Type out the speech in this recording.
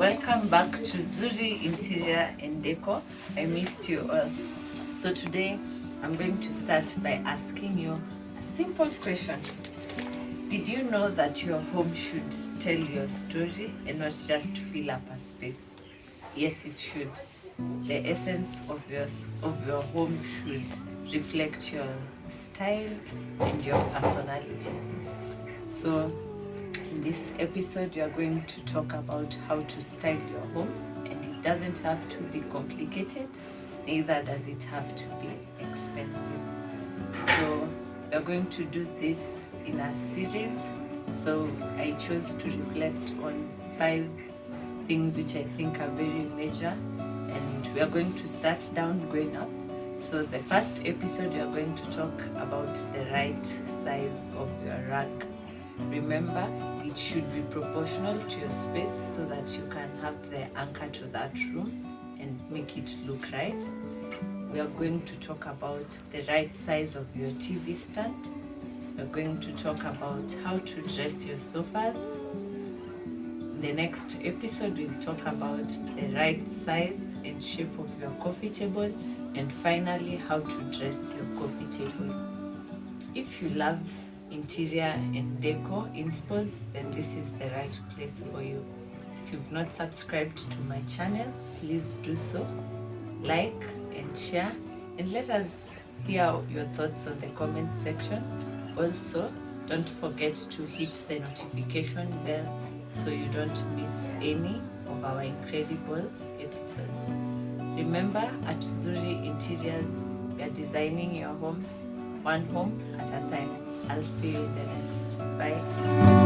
Welcome back to Zuri Interior and Deco. I missed you all. So today I'm going to start by asking you a simple question. Did you know that your home should tell your story and not just fill up a space? Yes, it should. The essence of your home should reflect your style and your personality. So in this episode, we are going to talk about how to style your home, and it doesn't have to be complicated, neither does it have to be expensive. So we are going to do this in a series. So I chose to reflect on 5 things which I think are very major, and we are going to start down going up. So the first episode, we are going to talk about the right size of your rug. Remember, it should be proportional to your space so that you can have the anchor to that room and make it look right. We are going to talk about the right size of your TV stand. We are going to talk about how to dress your sofas. In the next episode, we'll talk about the right size and shape of your coffee table, and finally, how to dress your coffee table. If you love interior and deco inspos, then this is the right place for you. If you've not subscribed to my channel, please do so. Like and share, and let us hear your thoughts on the comment section. Also, don't forget to hit the notification bell so you don't miss any of our incredible episodes. Remember, at Zuri Interiors, we are designing your homes one home at a time. I'll see you in the next. Bye.